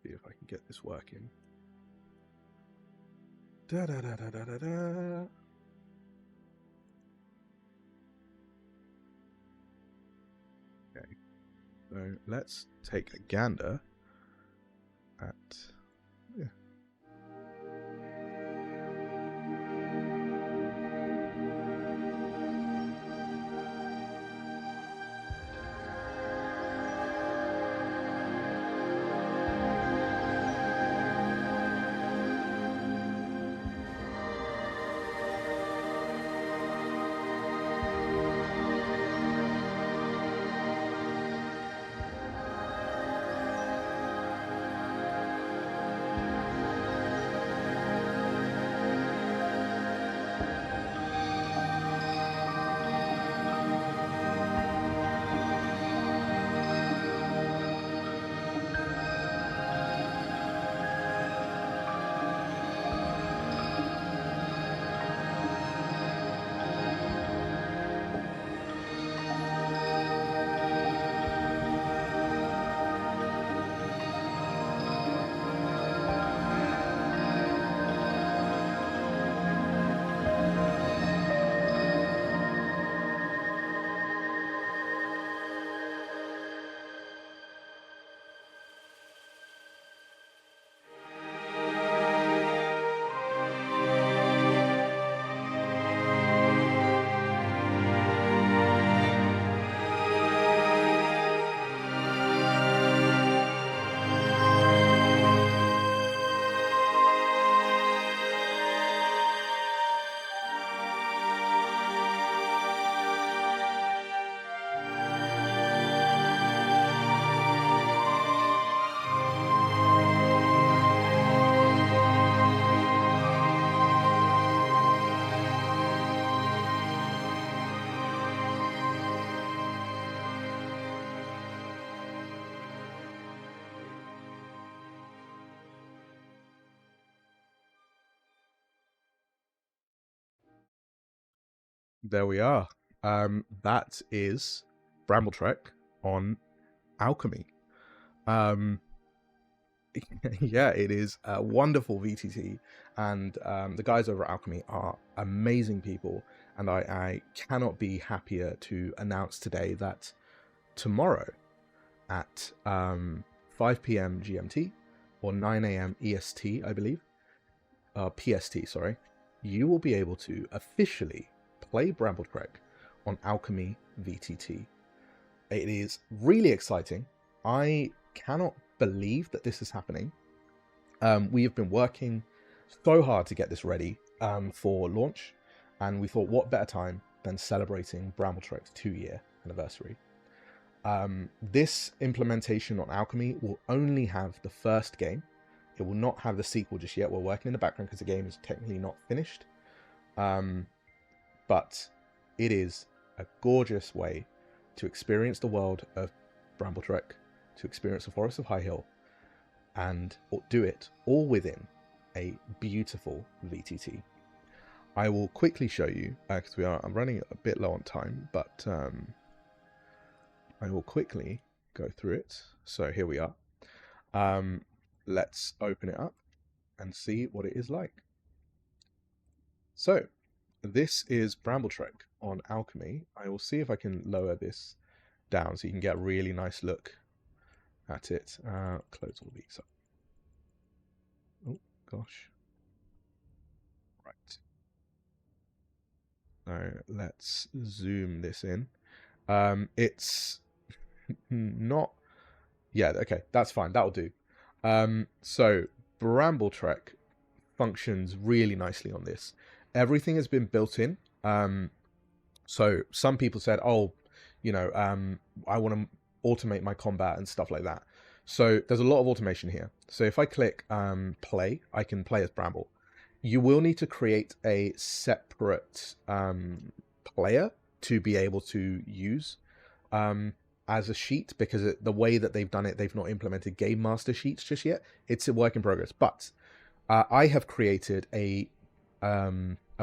See if I can get this working. Okay, so let's take a gander at there we are. That is Brambletrek on Alchemy. Yeah, it is a wonderful VTT, and the guys over at Alchemy are amazing people, and I cannot be happier to announce today that tomorrow at 5 p.m. GMT or 9 a.m. EST, I believe, PST, sorry, you will be able to officially play Brambletrek on Alchemy VTT. It is really exciting. I cannot believe that this is happening. We have been working so hard to get this ready for launch, and we thought, what better time than celebrating Brambletrek's 2-year anniversary. This implementation on Alchemy will only have the first game. It will not have the sequel just yet. We're working in the background because the game is technically not finished. But it is a gorgeous way to experience the world of Brambletrek, to experience the Forest of High Hill, and do it all within a beautiful VTT. I will quickly show you, because I'm running a bit low on time, but I will quickly go through it. So here we are. let's open it up and see what it is like. So, this is Brambletrek on Alchemy. I will see if I can lower this down so you can get a really nice look at it. Close all these up. Oh, gosh. Right. So, let's zoom this in. It's not... Yeah, okay, that's fine. That'll do. So, Brambletrek functions really nicely on this. Everything has been built in. So some people said, oh, you know, I want to automate my combat and stuff like that. So there's a lot of automation here. So if I click play, I can play as Bramble. You will need to create a separate player to be able to use as a sheet, because the way that they've done it, they've not implemented game master sheets just yet. It's a work in progress. But I have created a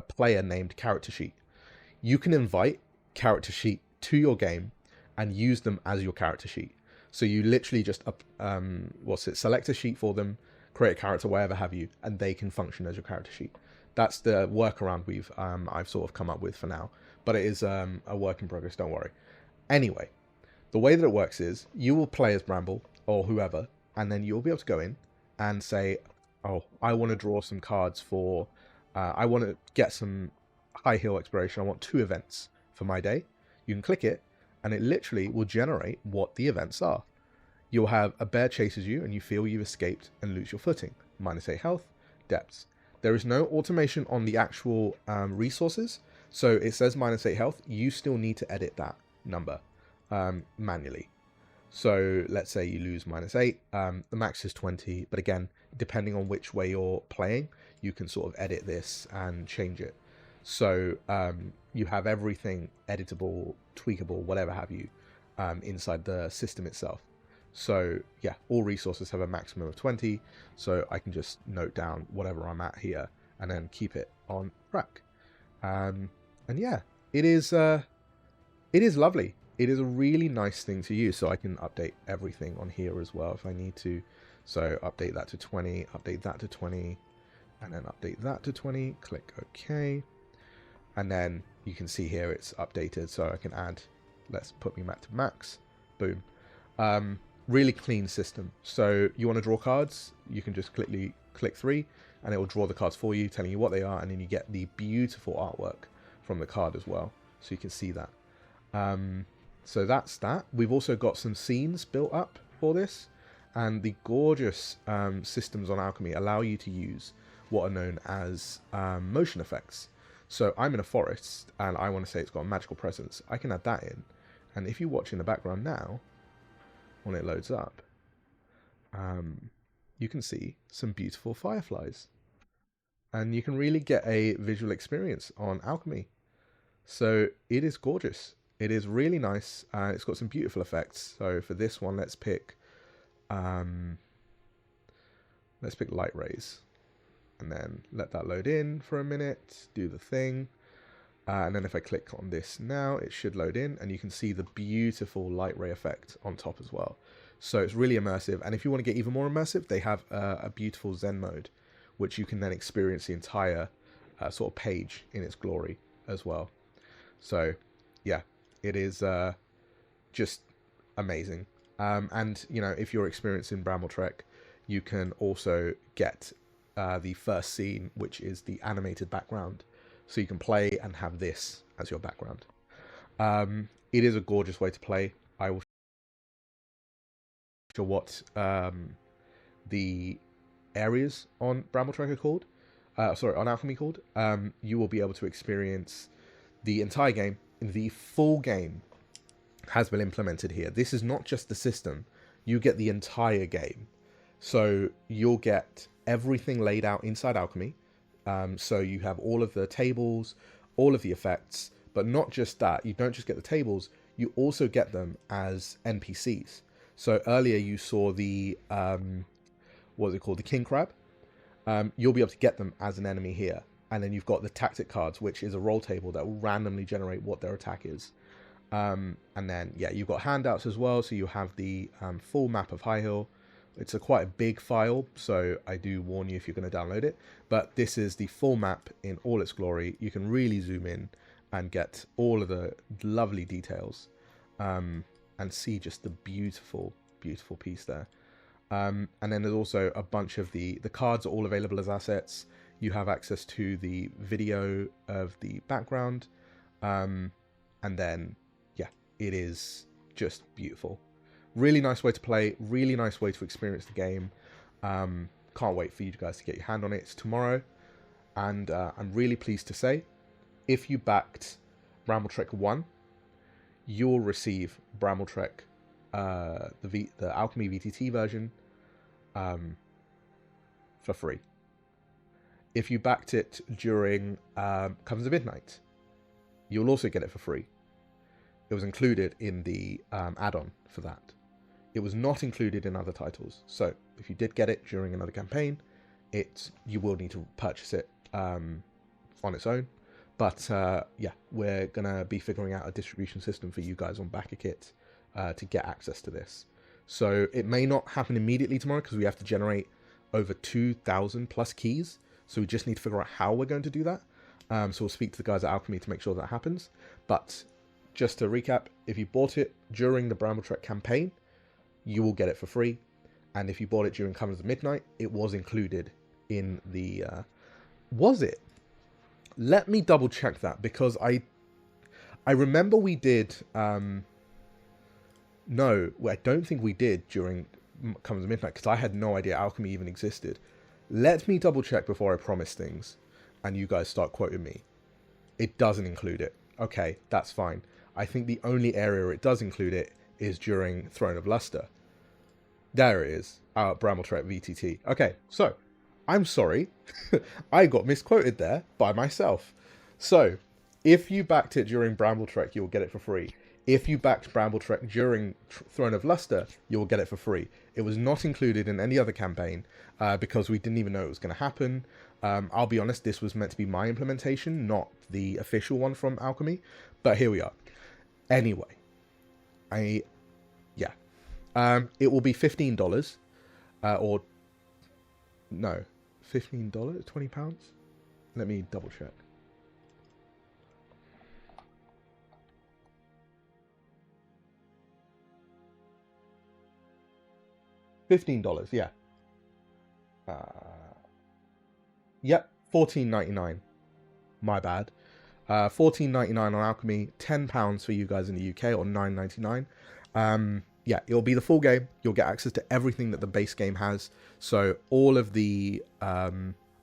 player named character sheet. You can invite character sheet to your game and use them as your character sheet. So you literally just select a sheet for them, create a character, whatever have you, and they can function as your character sheet. That's the workaround I've sort of come up with for now, but it is a work in progress. Don't worry. Anyway, the way that it works is you will play as Bramble or whoever, and then you'll be able to go in and say, oh, I want to draw some cards for, I want to get some high heel exploration. I want 2 events for my day. You can click it, and it literally will generate what the events are. You'll have a bear chases you, and you feel you've escaped and lose your footing. -8 health, depths. There is no automation on the actual resources, so it says -8 health. You still need to edit that number manually. So let's say you lose -8, the max is 20, but again, depending on which way you're playing, you can sort of edit this and change it. So you have everything editable, tweakable, whatever have you, inside the system itself. So yeah, all resources have a maximum of 20, so I can just note down whatever I'm at here and then keep it on track. And yeah, it is lovely. It is a really nice thing to use, so I can update everything on here as well if I need to. So update that to 20, update that to 20, and then update that to 20, click OK. And then you can see here it's updated, so I can add, let's put me back to max, boom. Really clean system. So you want to draw cards, you can just click 3, and it will draw the cards for you, telling you what they are, and then you get the beautiful artwork from the card as well, so you can see that. So that's that. We've also got some scenes built up for this, and the gorgeous systems on Alchemy allow you to use what are known as motion effects. So I'm in a forest, and I want to say it's got a magical presence. I can add that in, and if you watch in the background now, when it loads up, you can see some beautiful fireflies, and you can really get a visual experience on Alchemy. So it is gorgeous. It is really nice. It's got some beautiful effects. So for this one, let's pick light rays, and then let that load in for a minute, do the thing. And then if I click on this now, it should load in, and you can see the beautiful light ray effect on top as well. So it's really immersive. And if you want to get even more immersive, they have a beautiful Zen mode, which you can then experience the entire sort of page in its glory as well. So yeah, it is just amazing. And you know, if you're experiencing Brambletrek, you can also get the first scene, which is the animated background. So you can play and have this as your background. It is a gorgeous way to play. I will show what the areas on Brambletrek are called. On Alchemy called. You will be able to experience the entire game. The full game has been implemented here. This is not just the system. You get the entire game. So you'll get everything laid out inside Alchemy. So you have all of the tables, all of the effects, but not just that. You don't just get the tables, you also get them as NPCs. So earlier you saw the, what is it called? The King Crab. You'll be able to get them as an enemy here. And then you've got the tactic cards, which is a roll table that will randomly generate what their attack is. And then, yeah, you've got handouts as well. So you have the full map of High Hill, It's a quite a big file, so I do warn you if you're going to download it. But this is the full map in all its glory. You can really zoom in and get all of the lovely details, and see just the beautiful, beautiful piece there. And then there's also a bunch of the cards are all available as assets. You have access to the video of the background, and then yeah, it is just beautiful. Really nice way to play, really nice way to experience the game. Can't wait for you guys to get your hand on it. It's tomorrow, and I'm really pleased to say, if you backed Brambletrek 1, you'll receive Brambletrek, the Alchemy VTT version, for free. If you backed it during Comes of Midnight, you'll also get it for free. It was included in the add-on for that. It was not included in other titles. So if you did get it during another campaign, you will need to purchase it on its own. But yeah, we're going to be figuring out a distribution system for you guys on BackerKit to get access to this. So it may not happen immediately tomorrow because we have to generate over 2,000 plus keys. So we just need to figure out how we're going to do that. So we'll speak to the guys at Alchemy to make sure that happens. But just to recap, if you bought it during the Brambletrek campaign, you will get it for free. And if you bought it during Comes of Midnight, it was included in the... was it? Let me double check that, because I remember we did... no, I don't think we did during Comes of Midnight, because I had no idea Alchemy even existed. Let me double check before I promise things, and you guys start quoting me. It doesn't include it. Okay, that's fine. I think the only area it does include it is during Throne of Luster. There it is, Brambletrek VTT. Okay, so, I'm sorry. I got misquoted there by myself. So, if you backed it during Brambletrek, you'll get it for free. If you backed Brambletrek during Throne of Luster, you'll get it for free. It was not included in any other campaign because we didn't even know it was going to happen. I'll be honest, this was meant to be my implementation, not the official one from Alchemy. But here we are. Anyway, yeah. It will be $15 or no, $15, £20. Let me double check. $15, yeah. Yep, $14.99. My bad. $14.99 on Alchemy, £10 for you guys in the UK, or $9.99. Yeah, it'll be the full game. You'll get access to everything that the base game has. So all of the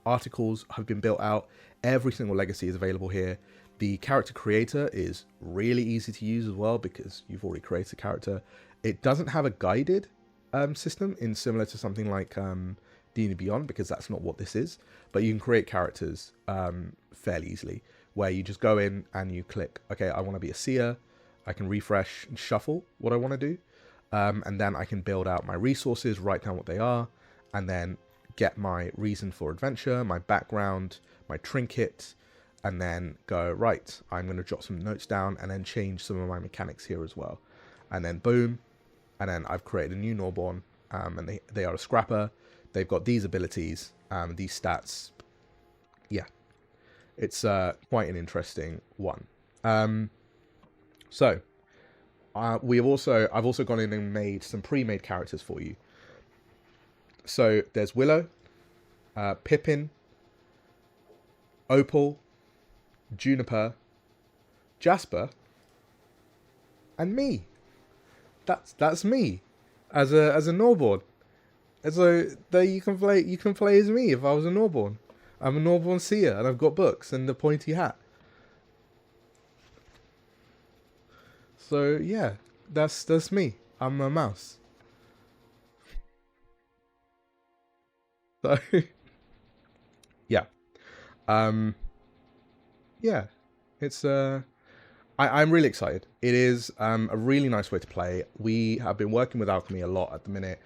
articles have been built out. Every single legacy is available here. The character creator is really easy to use as well because you've already created a character. It doesn't have a guided system in similar to something like D&D Beyond, because that's not what this is. But you can create characters fairly easily, where you just go in and you click, okay, I want to be a seer. I can refresh and shuffle what I want to do. And then I can build out my resources, write down what they are, and then get my reason for adventure, my background, my trinket, and then go, right, I'm going to jot some notes down and then change some of my mechanics here as well. And then boom, and then I've created a new Norborn, and they are a scrapper. They've got these abilities, these stats. Yeah, it's quite an interesting one. So I've also gone in and made some pre-made characters for you. So there's Willow, Pippin, Opal, Juniper, Jasper, and me. That's me as a Norborn. And so there you can play as me if I was a Norborn. I'm a Norborn seer and I've got books and the pointy hat. So yeah, that's me. I'm a mouse. So yeah. Yeah. It's I'm really excited. It is a really nice way to play. We have been working with Alchemy a lot at the minute.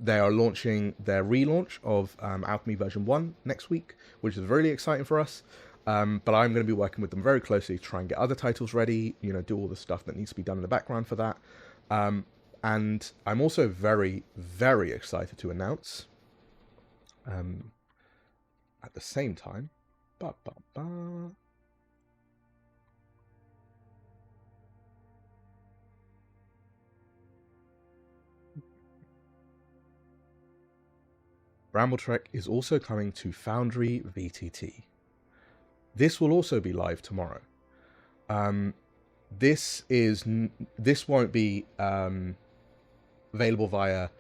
They are launching their relaunch of Alchemy version 1 next week, which is really exciting for us. But I'm going to be working with them very closely to try and get other titles ready, do all the stuff that needs to be done in the background for that. And I'm also very, very excited to announce, at the same time, Brambletrek is also coming to Foundry VTT. This will also be live tomorrow. This won't be available via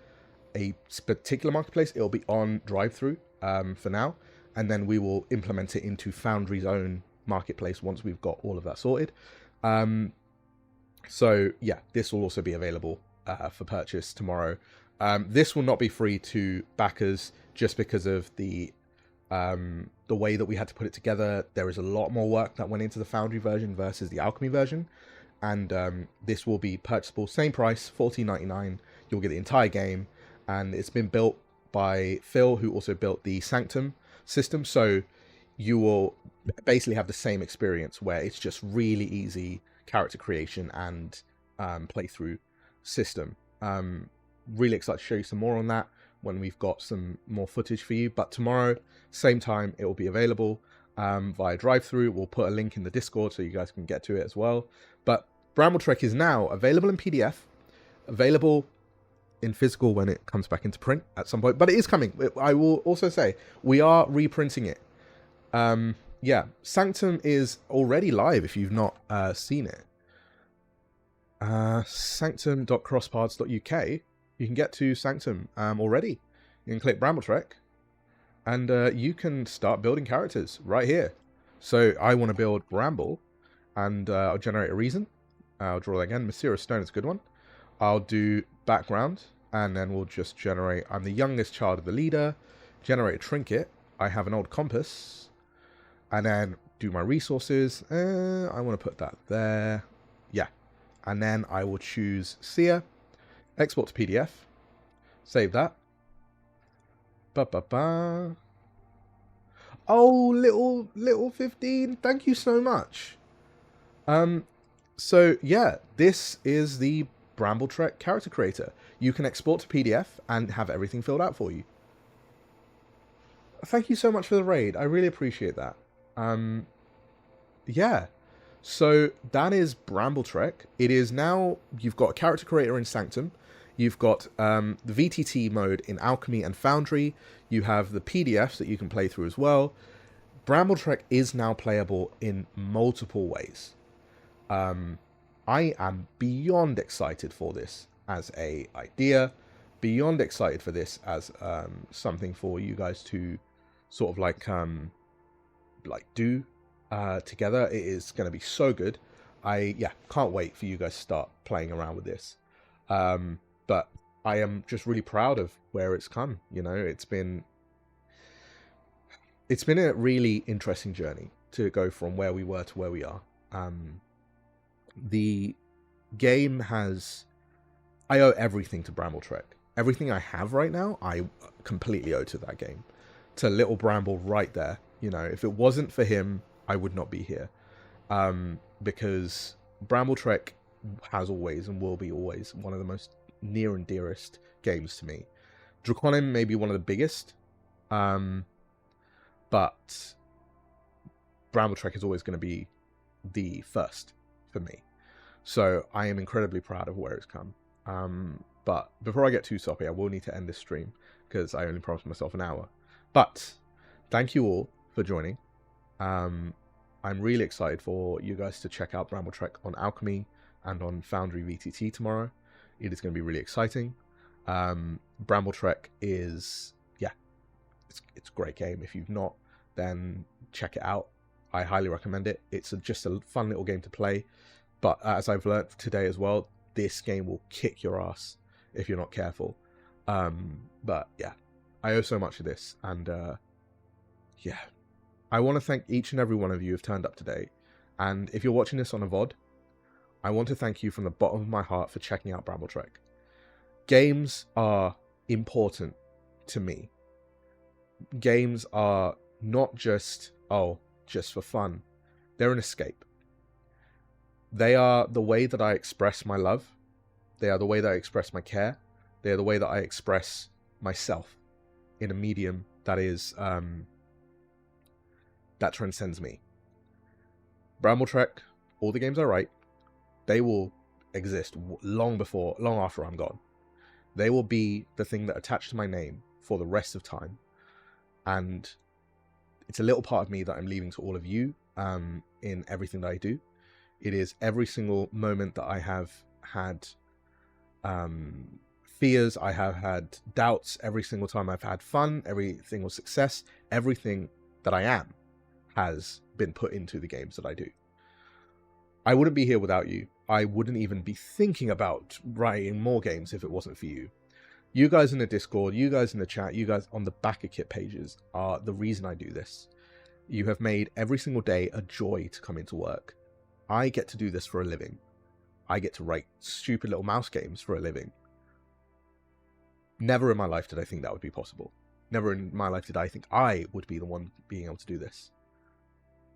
a particular marketplace. It'll be on drive-through for now, and then we will implement it into Foundry's own marketplace once we've got all of that sorted. So yeah, this will also be available for purchase tomorrow. This will not be free to backers just because of the way that we had to put it together. There is a lot more work that went into the Foundry version versus the Alchemy version, and this will be purchasable, same price, $14.99. You'll get the entire game, and it's been built by Phil, who also built the Sanctum system, so you will basically have the same experience where it's just really easy character creation and playthrough system. Really excited to show you some more on that when we've got some more footage for you, but tomorrow, same time, it will be available via drive-through. We'll put a link in the Discord so you guys can get to it as well. But Brambletrek is now available in PDF, available in physical when it comes back into print at some point, but it is coming. I will also say we are reprinting it. Yeah, Sanctum is already live if you've not seen it. Sanctum.crosspaths.uk. You can get to Sanctum already. You can click Brambletrek, and you can start building characters right here. So I want to build Bramble, and I'll generate a reason. I'll draw that again. Mysterious Stone is a good one. I'll do background, and then we'll just generate. I'm the youngest child of the leader. Generate a trinket. I have an old compass, and then do my resources. I want to put that there. Yeah, and then I will choose Seer. Export to PDF. Save that. Oh, little 15. Thank you so much. So yeah, this is the Brambletrek character creator. You can export to PDF and have everything filled out for you. Thank you so much for the raid. I really appreciate that. Yeah. So that is Brambletrek. It is now, you've got a character creator in Sanctum. You've got the VTT mode in Alchemy and Foundry. You have the PDFs that you can play through as well. Brambletrek is now playable in multiple ways. I am beyond excited for this as a idea. Beyond excited for this as something for you guys to sort of like do together. It is going to be so good. I can't wait for you guys to start playing around with this. But I am just really proud of where it's come. You know, it's been a really interesting journey to go from where we were to where we are. The game has, I owe everything to Brambletrek. Everything I have right now, I completely owe to that game. To little Bramble right there. You know, if it wasn't for him, I would not be here. Because Brambletrek has always and will be always one of the most near and dearest games to me. Draconim may be one of the biggest, but Brambletrek is always going to be the first for me. So I am incredibly proud of where it's come. But before I get too soppy, I will need to end this stream because I only promised myself an hour. But thank you all for joining. I'm really excited for you guys to check out Brambletrek on Alchemy and on Foundry VTT tomorrow. It is going to be really exciting. Brambletrek is, it's a great game. If you've not, then check it out. I highly recommend it. It's just a fun little game to play. But as I've learned today as well, this game will kick your ass if you're not careful. But yeah, I owe so much to this. And yeah, I want to thank each and every one of you who have turned up today. And if you're watching this on a VOD, I want to thank you from the bottom of my heart for checking out Brambletrek. Games are important to me. Games are not just, just for fun. They're an escape. They are the way that I express my love. They are the way that I express my care. They are the way that I express myself in a medium that is that transcends me. Brambletrek, all the games I write, they will exist long after I'm gone. They will be the thing that attached to my name for the rest of time. And it's a little part of me that I'm leaving to all of you in everything that I do. It is every single moment that I have had fears, I have had doubts, every single time I've had fun, every single success, everything that I am has been put into the games that I do. I wouldn't be here without you. I wouldn't even be thinking about writing more games if it wasn't for you. You guys in the Discord, you guys in the chat, you guys on the back of kit pages are the reason I do this. You have made every single day a joy to come into work. I get to do this for a living. I get to write stupid little mouse games for a living. Never in my life did I think that would be possible. Never in my life did I think I would be the one being able to do this.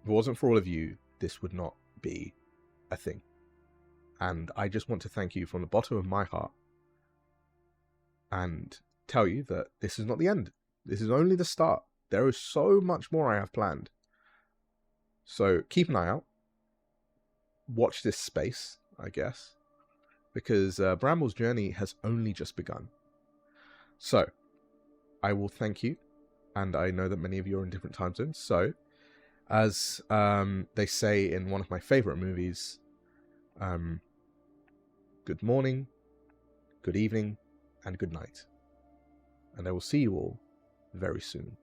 If it wasn't for all of you, this would not be a thing. And I just want to thank you from the bottom of my heart and tell you that this is not the end. This is only the start. There is so much more I have planned. So keep an eye out. Watch this space, I guess, because Bramble's journey has only just begun. So I will thank you, and I know that many of you are in different time zones. So, as they say in one of my favorite movies, good morning, good evening, and good night. And I will see you all very soon.